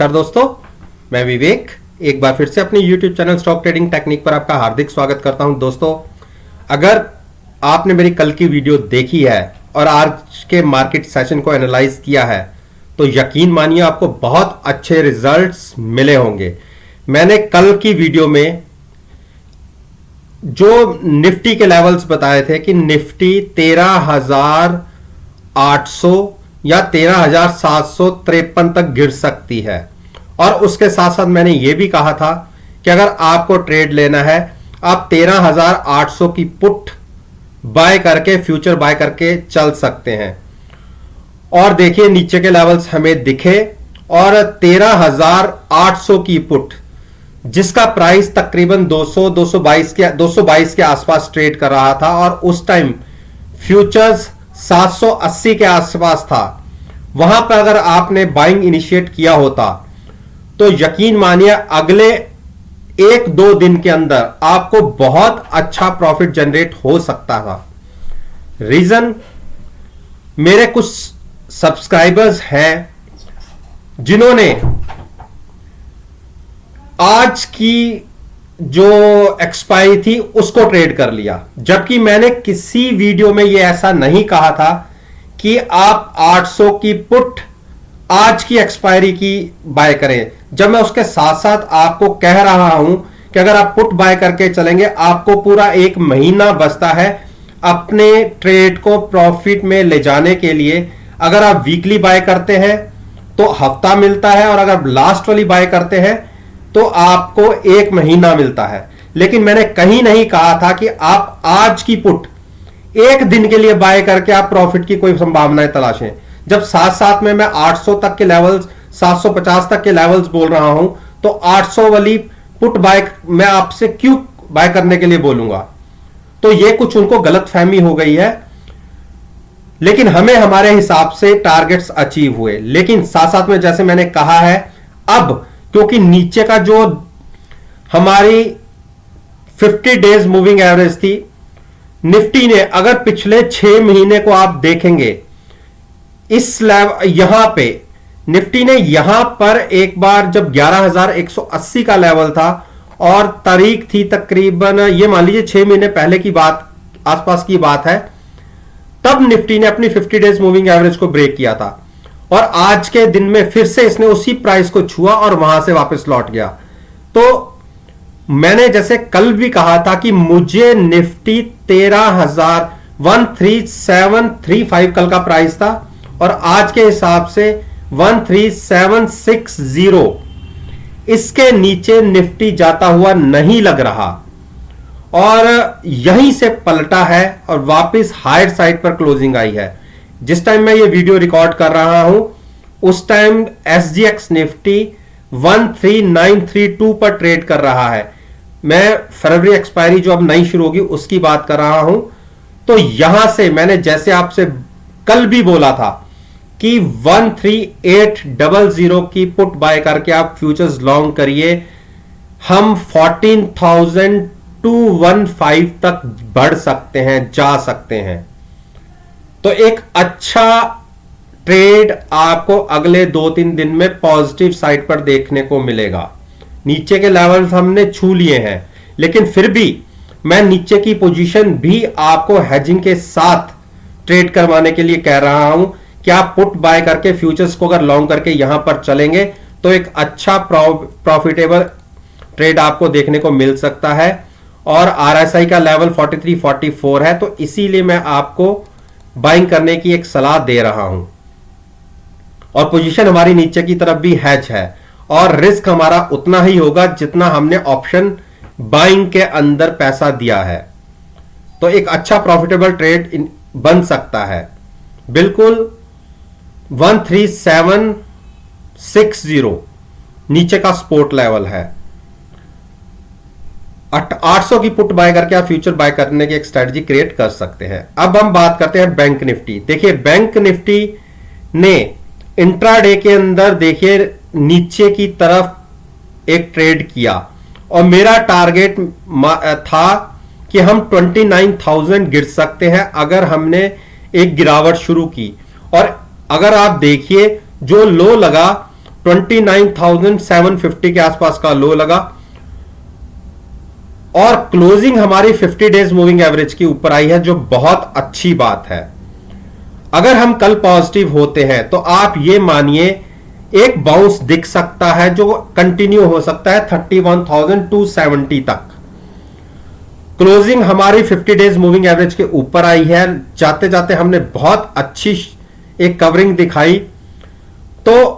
नमस्कार दोस्तों, मैं विवेक एक बार फिर से अपने YouTube channel stock trading technique पर आपका हार्दिक स्वागत करता हूं। दोस्तों, अगर आपने मेरी कल की वीडियो देखी है और आज के मार्केट सेशन को एनालाइज किया है तो यकीन मानिए आपको बहुत अच्छे रिजल्ट्स मिले होंगे। मैंने कल की वीडियो में जो निफ्टी के लेवल्स बताए थे कि निफ्टी 13,800 या 13,753 तक गिर सकती है, और उसके साथ साथ मैंने यह भी कहा था कि अगर आपको ट्रेड लेना है आप 13,800 की पुट बाय करके फ्यूचर बाय करके चल सकते हैं। और देखिए नीचे के लेवल्स हमें दिखे और 13,800 की पुट जिसका प्राइस तकरीबन 222 के आसपास ट्रेड कर रहा था और उस टाइम फ्यूचर्स 780 के आसपास था, वहां पर अगर आपने बाइंग इनिशिएट किया होता तो यकीन मानिए अगले 1-2 दिन के अंदर आपको बहुत अच्छा प्रॉफिट जनरेट हो सकता था। रीजन, मेरे कुछ सब्सक्राइबर्स हैं जिन्होंने आज की जो एक्सपायरी थी उसको ट्रेड कर लिया, जबकि मैंने किसी वीडियो में यह ऐसा नहीं कहा था कि आप 800 की पुट आज की एक्सपायरी की बाय करें। जब मैं उसके साथ साथ आपको कह रहा हूं कि अगर आप पुट बाय करके चलेंगे आपको पूरा 1 महीना बचता है अपने ट्रेड को प्रॉफिट में ले जाने के लिए। अगर आप वीकली बाय करते हैं तो हफ्ता मिलता है, और अगर लास्ट वाली बाय करते हैं तो आपको 1 महीना मिलता है। लेकिन मैंने कहीं नहीं कहा था कि आप आज की पुट 1 दिन के लिए बाय करके आप प्रॉफिट की कोई संभावनाएं तलाशें। जब साथ साथ में मैं 800 तक के लेवल्स, 750 तक के लेवल्स बोल रहा हूं तो 800 वाली पुट बाय मैं आपसे क्यों बाय करने के लिए बोलूंगा? तो यह कुछ उनको गलतफहमी हो गई है। लेकिन हमें हमारे हिसाब से टारगेट्स अचीव हुए। लेकिन साथ साथ में जैसे मैंने कहा है, अब क्योंकि नीचे का जो हमारी 50 डेज मूविंग एवरेज थी, निफ्टी ने अगर पिछले 6 महीने को आप देखेंगे इस लेवल यहां पे निफ्टी ने यहां पर एक बार जब 11,180 का लेवल था और तारीख थी तकरीबन ये मान लीजिए 6 महीने पहले की बात, आसपास की बात है, तब निफ्टी ने अपनी 50 डेज मूविंग एवरेज को ब्रेक किया था और आज के दिन में फिर से इसने उसी प्राइस को छुआ और वहां से वापस लौट गया। तो मैंने जैसे कल भी कहा था कि मुझे निफ्टी 13,13735 कल का प्राइस था और आज के हिसाब से 13760, इसके नीचे निफ्टी जाता हुआ नहीं लग रहा और यहीं से पलटा है और वापस हायर साइड पर क्लोजिंग आई है। जिस टाइम मैं ये वीडियो रिकॉर्ड कर रहा हूं उस टाइम SGX निफ्टी 13932 पर ट्रेड कर रहा है। मैं फरवरी एक्सपायरी जो अब नई शुरू होगी उसकी बात कर रहा हूं। तो यहां से मैंने जैसे आपसे कल भी बोला था कि 13800 की पुट बाय करके आप फ्यूचर्स लॉन्ग करिए, हम 14,215 तक बढ़ सकते हैं, जा सकते हैं। तो एक अच्छा ट्रेड आपको अगले 2-3 दिन में पॉजिटिव साइड पर देखने को मिलेगा। नीचे के लेवल्स हमने छू लिए हैं, लेकिन फिर भी मैं नीचे की पोजीशन भी आपको हेजिंग के साथ ट्रेड करवाने के लिए कह रहा हूं कि आप पुट बाय करके फ्यूचर्स को अगर लॉन्ग करके यहां पर चलेंगे तो एक अच्छा प्रॉफिटेबल ट्रेड आपको देखने को मिल सकता है। और RSI का लेवल 43-44 है, तो इसीलिए मैं आपको बाइंग करने की एक सलाह दे रहा हूं। और पोजीशन हमारी नीचे की तरफ भी हैच है और रिस्क हमारा उतना ही होगा जितना हमने ऑप्शन बाइंग के अंदर पैसा दिया है। तो एक अच्छा प्रॉफिटेबल ट्रेड बन सकता है। बिल्कुल 13760 नीचे का सपोर्ट लेवल है। 800 की पुट बाय करके आप फ्यूचर बाय करने की एक स्ट्रेटजी क्रिएट कर सकते हैं। अब हम बात करते हैं बैंक निफ्टी। देखिए बैंक निफ्टी ने इंट्राडे के अंदर देखिए नीचे की तरफ एक ट्रेड किया और मेरा टारगेट था कि हम 29,000 गिर सकते हैं अगर हमने एक गिरावट शुरू की। और अगर आप देखिए जो लो लगा 29,750 के आसपास का लो लगा और क्लोजिंग हमारी 50 डेज मूविंग एवरेज की ऊपर आई है, जो बहुत अच्छी बात है। अगर हम कल पॉजिटिव होते हैं तो आप ये मानिए एक बाउंस दिख सकता है जो कंटिन्यू हो सकता है 31,270 तक। क्लोजिंग हमारी 50 डेज मूविंग एवरेज के ऊपर आई है, जाते जाते हमने बहुत अच्छी एक कवरिंग दिखाई। तो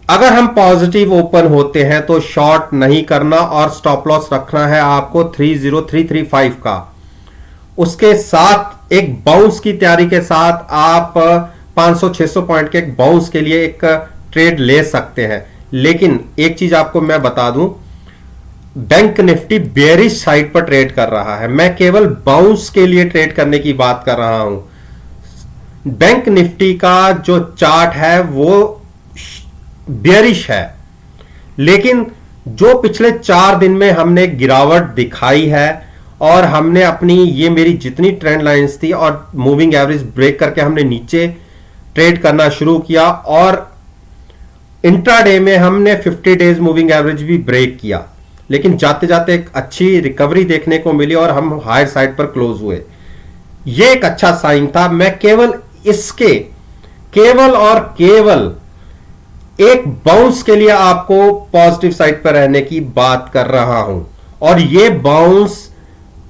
अगर हम पॉजिटिव ओपन होते हैं तो शॉर्ट नहीं करना और स्टॉप लॉस रखना है आपको 30335 का। उसके साथ एक बाउंस की तैयारी के साथ आप 500-600 पॉइंट के एक बाउंस के लिए एक ट्रेड ले सकते हैं। लेकिन एक चीज आपको मैं बता दूं, बैंक निफ्टी बेयरिश साइड पर ट्रेड कर रहा है। मैं केवल बाउंस के लिए ट्रेड करने की बात कर रहा हूं। बैंक निफ्टी का जो चार्ट है वो बेयरिश है, लेकिन जो पिछले 4 दिन में हमने गिरावट दिखाई है और हमने अपनी ये मेरी जितनी ट्रेंड लाइंस थी और मूविंग एवरेज ब्रेक करके हमने नीचे ट्रेड करना शुरू किया और इंट्राडे में हमने 50 डेज मूविंग एवरेज भी ब्रेक किया, लेकिन जाते जाते एक अच्छी रिकवरी देखने को मिली और हम हायर साइड पर क्लोज हुए। यह एक अच्छा साइन था। मैं केवल इसके केवल और केवल एक बाउंस के लिए आपको पॉजिटिव साइड पर रहने की बात कर रहा हूं और यह बाउंस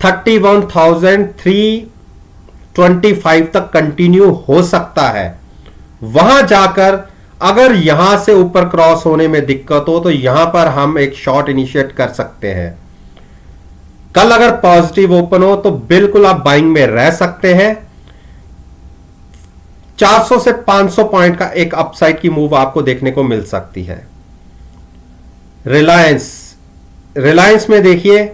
31,325 तक कंटिन्यू हो सकता है। वहां जाकर अगर यहां से ऊपर क्रॉस होने में दिक्कत हो तो यहां पर हम एक शॉर्ट इनिशिएट कर सकते हैं। कल अगर पॉजिटिव ओपन हो तो बिल्कुल आप बाइंग में रह सकते हैं। 400 से 500 पॉइंट का एक अपसाइड की मूव आपको देखने को मिल सकती है। रिलायंस में देखिए,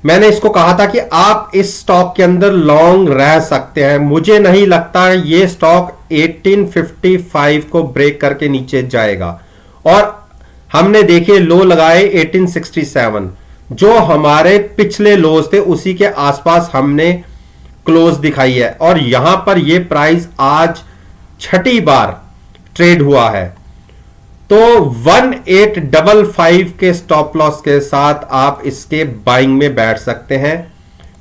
मैंने इसको कहा था कि आप इस स्टॉक के अंदर लॉन्ग रह सकते हैं। मुझे नहीं लगता ये स्टॉक 1855 को ब्रेक करके नीचे जाएगा और हमने देखिए लो लगाए 1867, जो हमारे पिछले लोज थे उसी के आसपास हमने क्लोज दिखाई है और यहां पर यह प्राइस आज छठी बार ट्रेड हुआ है। तो 1855 के स्टॉप लॉस के साथ आप इसके बाइंग में बैठ सकते हैं।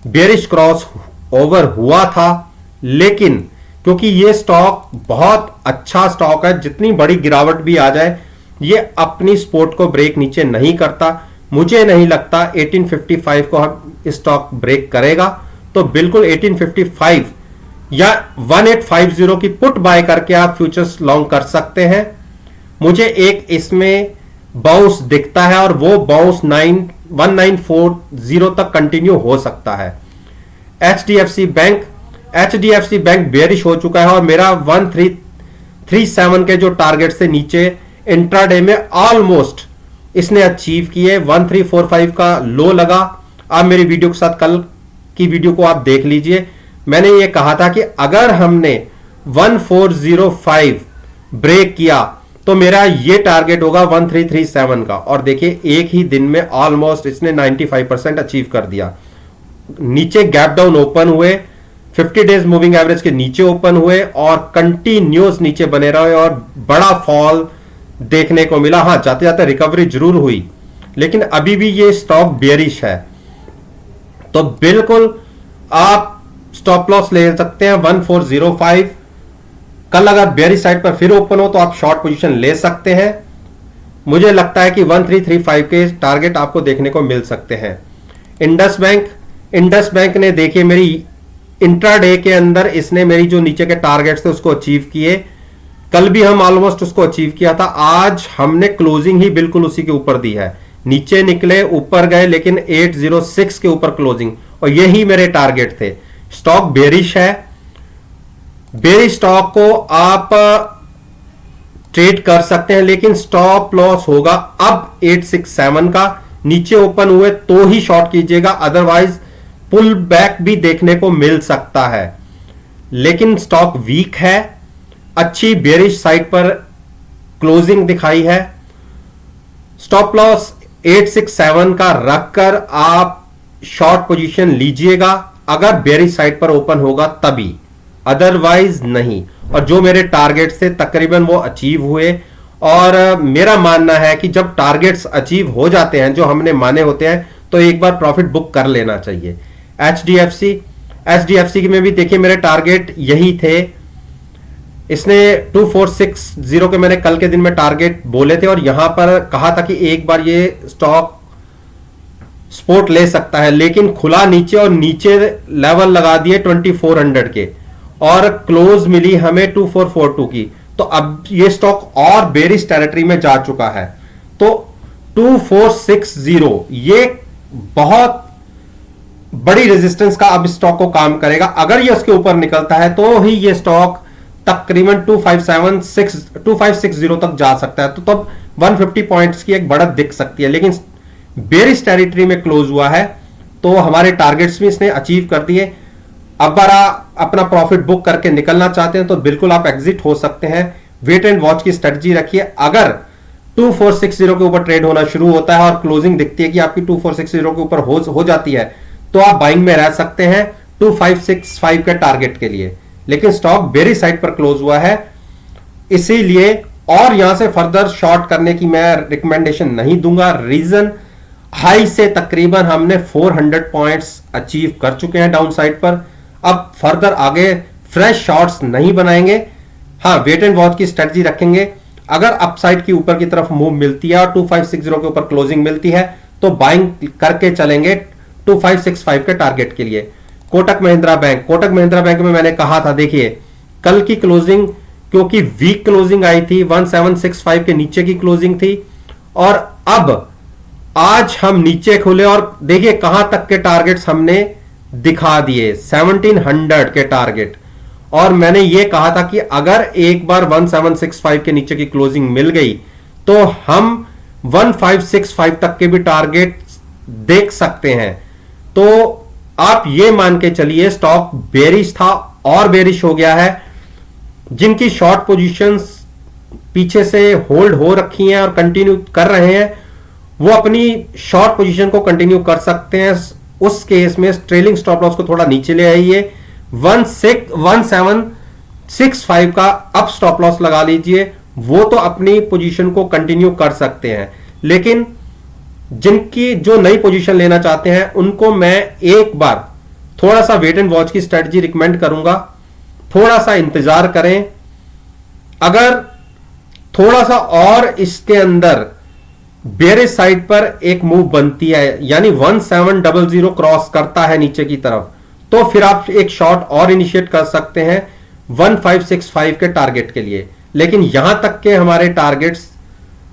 बेरिश क्रॉस ओवर हुआ था, लेकिन क्योंकि यह स्टॉक बहुत अच्छा स्टॉक है, जितनी बड़ी गिरावट भी आ जाए यह अपनी सपोर्ट को ब्रेक नीचे नहीं करता। मुझे नहीं लगता 1855 को हम स्टॉक ब्रेक करेगा, तो बिल्कुल 1855 या 1850 की पुट बाय करके आप फ्यूचर्स लॉन्ग कर सकते हैं। मुझे एक इसमें बाउंस दिखता है और वो बाउंस 1940 तक कंटिन्यू हो सकता है। एचडीएफसी बैंक बेयरिश हो चुका है और मेरा 1337 के जो टारगेट से नीचे इंट्राडे में ऑलमोस्ट इसने अचीव किए। 1345 का लो लगा। आप मेरी वीडियो के साथ कल की वीडियो को आप देख लीजिए। मैंने ये कहा था कि अगर हमने 1405 ब्रेक किया तो मेरा ये टारगेट होगा 1337 का, और देखिए एक ही दिन में ऑलमोस्ट इसने 95% अचीव कर दिया। नीचे गैप डाउन ओपन हुए, 50 डेज मूविंग एवरेज के नीचे ओपन हुए और कंटिन्यूस नीचे बने रहे और बड़ा फॉल देखने को मिला। हां, जाते जाते रिकवरी जरूर हुई, लेकिन अभी भी ये स्टॉक बेयरिश है, तो बिल्कुल आप स्टॉप लॉस ले सकते हैं 1405। कल अगर बेयरिश साइड पर फिर ओपन हो तो आप शॉर्ट पोजीशन ले सकते हैं। मुझे लगता है कि 1335 के टारगेट आपको देखने को मिल सकते हैं। इंडस बैंक ने देखिए मेरी इंट्राडे के अंदर इसने मेरी जो नीचे के टारगेट्स थे उसको अचीव किए। कल भी हम ऑलमोस्ट उसको अचीव किया था। आज हमने क्लोजिंग ही बिल्कुल उसी के ऊपर दी है। नीचे निकले, ऊपर गए, लेकिन 806 के ऊपर क्लोजिंग, और यही मेरे टारगेट थे। स्टॉक बेरिश है। बेरिश स्टॉक को आप ट्रेड कर सकते हैं, लेकिन स्टॉप लॉस होगा अब 867 का। नीचे ओपन हुए तो ही शॉर्ट कीजिएगा, अदरवाइज पुल बैक भी देखने को मिल सकता है। लेकिन स्टॉक वीक है, अच्छी बेरिश साइड पर क्लोजिंग दिखाई है। स्टॉप लॉस 867 का रखकर आप शॉर्ट पोजीशन लीजिएगा अगर बेरिश साइड पर ओपन होगा तभी, अदरवाइज नहीं। और जो मेरे टारगेट से तकरीबन वो अचीव हुए और मेरा मानना है कि जब टारगेट्स अचीव हो जाते हैं जो हमने माने होते हैं तो एक बार प्रॉफिट बुक कर लेना चाहिए। एचडीएफसी में भी देखिए मेरे टारगेट यही थे। इसने 2460 के मैंने कल के दिन में टारगेट बोले थे और यहां पर कहा था कि एक बार ये स्टॉक सपोर्ट ले सकता है, लेकिन खुला नीचे और नीचे लेवल लगा दिए 2400 के और क्लोज मिली हमें 2442 की। तो अब ये स्टॉक और बेरिश टेरिटरी में जा चुका है। तो 2460 ये बहुत बड़ी रेजिस्टेंस का अब स्टॉक को काम करेगा। अगर ये उसके ऊपर निकलता है तो ही ये स्टॉक तकरीबन 2560 तक जा सकता है, तो तब 150 पॉइंट्स की एक बढ़त दिख सकती है। लेकिन बेरिश टेरिटरी में क्लोज हुआ है तो हमारे टारगेट्स भी इसने अचीव कर दिए। अब बारा अपना प्रॉफिट बुक करके निकलना चाहते हैं तो बिल्कुल आप एग्जिट हो सकते हैं। वेट एंड वॉच की स्ट्रेटजी रखिए। अगर 2460 के ऊपर ट्रेड होना शुरू होता है और क्लोजिंग दिखती है कि आपकी 2460 के ऊपर हो जाती है तो आप बाइंग में रह सकते हैं 2565 के टारगेट के लिए। लेकिन स्टॉक बेरिश साइड पर क्लोज हुआ है, इसीलिए और यहां से फर्दर शॉर्ट करने की मैं रिकमेंडेशन नहीं दूंगा। रीजन हाई से तकरीबन हमने 400 पॉइंट्स अचीव कर चुके हैं डाउन साइड पर। अब फर्दर आगे फ्रेश शॉर्ट्स नहीं बनाएंगे। हाँ, वेट एंड वॉच की स्ट्रेटजी रखेंगे। अगर अपसाइड की ऊपर की तरफ मूव मिलती है और 2560 के ऊपर क्लोजिंग मिलती है तो बाइंग करके चलेंगे 2565 के टारगेट के लिए। कोटक महिंद्रा बैंक में मैंने कहा था, देखिए कल की क्लोजिंग क्योंकि वीक क्लोजिंग आई थी, 1765 के नीचे की क्लोजिंग थी और अब आज हम नीचे खुले और देखिए कहां तक के टारगेट्स हमने दिखा दिए, 1700 के टारगेट। और मैंने यह कहा था कि अगर एक बार 1765 के नीचे की क्लोजिंग मिल गई तो हम 1565 तक के भी टारगेट देख सकते हैं। तो आप ये मान के चलिए स्टॉक बेरिश था और बेरिश हो गया है। जिनकी शॉर्ट पोजीशंस पीछे से होल्ड हो रखी हैं और कंटिन्यू कर रहे हैं वो अपनी शॉर्ट पोजीशन को कंटिन्यू कर सकते हैं। उस केस में ट्रेलिंग स्टॉप लॉस को थोड़ा नीचे ले आइए, 1765 का अप स्टॉप लॉस लगा लीजिए, वो तो अपनी पोजीशन को कंटिन्यू कर सकते हैं। लेकिन जिनकी जो नई पोजीशन लेना चाहते हैं उनको मैं एक बार थोड़ा सा वेट एंड वॉच की स्ट्रेटजी रिकमेंड करूंगा। थोड़ा सा इंतजार करें। अगर थोड़ा सा और इसके अंदर बेरिश साइड पर एक मूव बनती है यानी 1700 क्रॉस करता है नीचे की तरफ तो फिर आप एक शॉर्ट और इनिशिएट कर सकते हैं 1565 के टारगेट के लिए। लेकिन यहां तक के हमारे टारगेट्स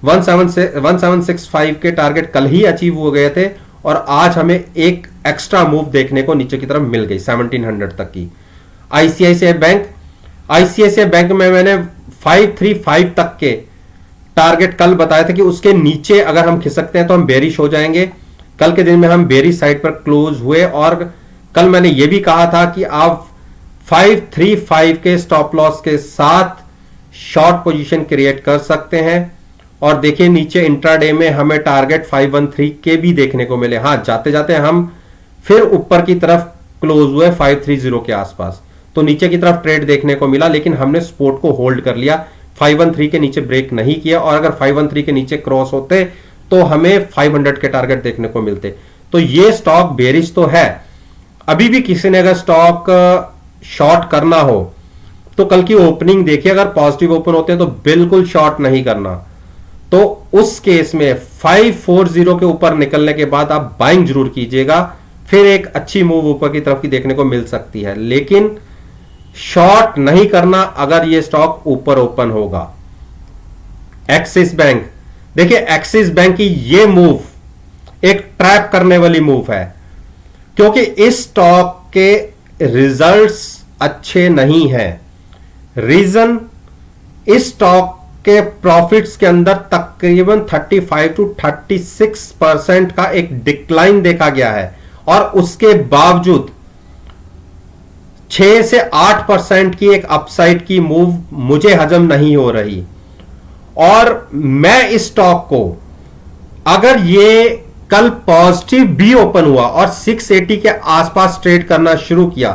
1765 के टारगेट कल ही अचीव हो गए थे और आज हमें एक एक्स्ट्रा मूव देखने को नीचे की तरफ मिल गई 1700 तक की। आईसीआईसीआई बैंक में मैंने 535 तक के टारगेट कल बताया था कि उसके नीचे अगर हम खिसकते हैं तो हम बेरिश हो जाएंगे। कल के दिन में हम बेरिश साइड पर क्लोज हुए और कल मैंने यह भी कहा था कि आप 535 के स्टॉप लॉस के साथ शॉर्ट पोजीशन क्रिएट कर सकते हैं। और देखिए नीचे इंट्राडे में हमें टारगेट 513 के भी देखने को मिले। हाँ, जाते जाते हम फिर ऊपर की तरफ क्लोज हुए 530 के आसपास, तो नीचे की तरफ ट्रेड देखने को मिला लेकिन हमने सपोर्ट को होल्ड कर लिया, 513 के नीचे ब्रेक नहीं किया। और अगर 513 के नीचे क्रॉस होते तो हमें 500 के टारगेट देखने को मिलते। तो ये स्टॉक बेरिश तो है। अभी भी किसी ने अगर स्टॉक शॉर्ट करना हो तो कल की ओपनिंग देखिए, अगर पॉजिटिव ओपन होते हैं तो बिल्कुल शॉर्ट नहीं करना। तो उस केस में 540 के ऊपर निकलने के बाद आप बाइंग जरूर कीजिएगा, फिर एक अच्छी मूव ऊपर की तरफ की देखने को मिल सकती है। लेकिन शॉर्ट नहीं करना अगर ये स्टॉक ऊपर ओपन होगा। एक्सिस बैंक, देखिए एक्सिस बैंक की ये मूव एक ट्रैप करने वाली मूव है क्योंकि इस स्टॉक के रिजल्ट्स अच्छे नहीं हैं। रीजन, इस स्टॉक के प्रॉफिट्स के अंदर तकरीबन 35 to 36% का एक डिक्लाइन देखा गया है और उसके बावजूद 6 से 8% की एक अपसाइड की मूव मुझे हजम नहीं हो रही। और मैं इस स्टॉक को अगर ये कल पॉजिटिव भी ओपन हुआ और 680 के आसपास ट्रेड करना शुरू किया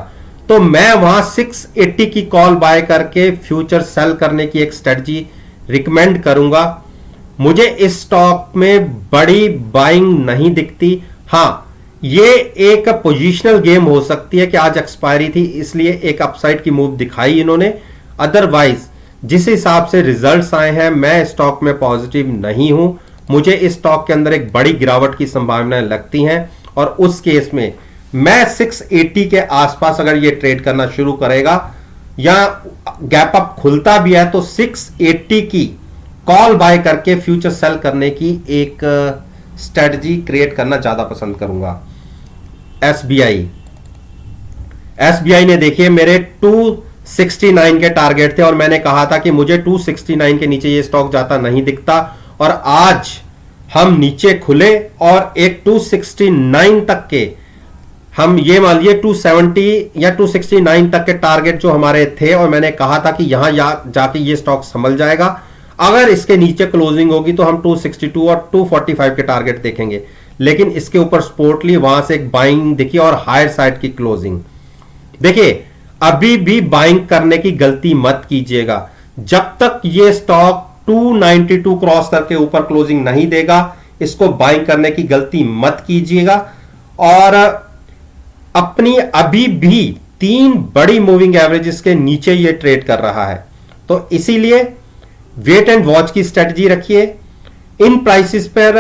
तो मैं वहां 680 की कॉल बाय करके फ्यूचर सेल करने की एक स्ट्रेटजी रिकमेंड करूंगा। मुझे इस स्टॉक में बड़ी बाइंग नहीं दिखती। हां, ये एक पोजिशनल गेम हो सकती है कि आज एक्सपायरी थी इसलिए एक अपसाइड की मूव दिखाई इन्होंने। अदरवाइज जिस हिसाब से रिजल्ट्स आए हैं, मैं स्टॉक में पॉजिटिव नहीं हूं। मुझे इस स्टॉक के अंदर एक बड़ी गिरावट की संभावनाएं लगती हैं और उस केस में मैं 680 के आसपास अगर ये ट्रेड करना शुरू करेगा या गैप अप खुलता भी है तो 680 की कॉल बाय करके फ्यूचर सेल करने की एक स्ट्रेटजी क्रिएट करना ज्यादा पसंद करूंगा। एसबीआई ने देखिए मेरे 269 के टारगेट थे और मैंने कहा था कि मुझे 269 के नीचे ये स्टॉक जाता नहीं दिखता, और आज हम नीचे खुले और एक 269 तक के, हम ये मान लिए 270 या 269 तक के टारगेट जो हमारे थे, और मैंने कहा था कि यहां जाके ये स्टॉक संभल जाएगा। अगर इसके नीचे क्लोजिंग होगी तो हम 262 और 245 के टारगेट देखेंगे, लेकिन इसके ऊपर सपोर्ट ली, वहां से एक बाइंग दिखी और हायर साइड की क्लोजिंग। देखिए अभी भी बाइंग करने की गलती मत कीजिएगा। जब तक ये स्टॉक 292 क्रॉस करके ऊपर क्लोजिंग नहीं देगा, इसको बाइंग करने की गलती मत कीजिएगा। और अपनी अभी भी 3 बड़ी मूविंग एवरेजेस के नीचे ये ट्रेड कर रहा है, तो इसीलिए वेट एंड वॉच की स्ट्रेटजी रखिए। इन प्राइसेस पर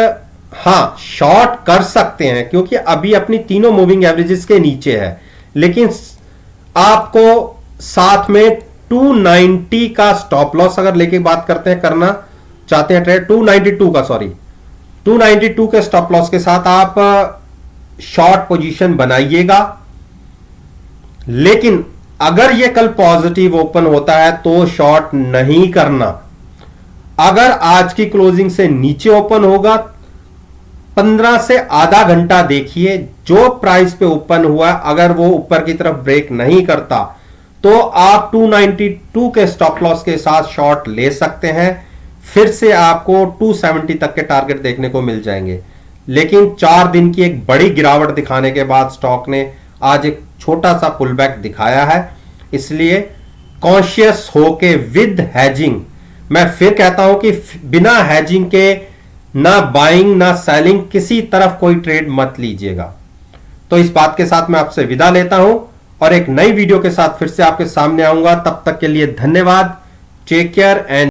हां शॉर्ट कर सकते हैं क्योंकि अभी अपनी तीनों मूविंग एवरेजेस के नीचे है, लेकिन आपको साथ में 290 का स्टॉप लॉस अगर लेके बात करते हैं, करना चाहते हैं ट्रेड 292 के स्टॉप लॉस के साथ आप शॉर्ट पोजीशन बनाइएगा। लेकिन अगर यह कल पॉजिटिव ओपन होता है तो शॉर्ट नहीं करना। अगर आज की क्लोजिंग से नीचे ओपन होगा, 15 से आधा घंटा देखिए, जो प्राइस पे ओपन हुआ अगर वो ऊपर की तरफ ब्रेक नहीं करता तो आप 292 के स्टॉप लॉस के साथ शॉर्ट ले सकते हैं। फिर से आपको 270 तक के टारगेट देखने को मिल जाएंगे। लेकिन 4 दिन की एक बड़ी गिरावट दिखाने के बाद स्टॉक ने आज एक छोटा सा पुलबैक दिखाया है, इसलिए कॉन्शियस होके विद हैजिंग, मैं फिर कहता हूं कि बिना हैजिंग के ना बाइंग ना सेलिंग, किसी तरफ कोई ट्रेड मत लीजिएगा। तो इस बात के साथ मैं आपसे विदा लेता हूं और एक नई वीडियो के साथ फिर से आपके सामने आऊंगा। तब तक के लिए धन्यवाद। Take care and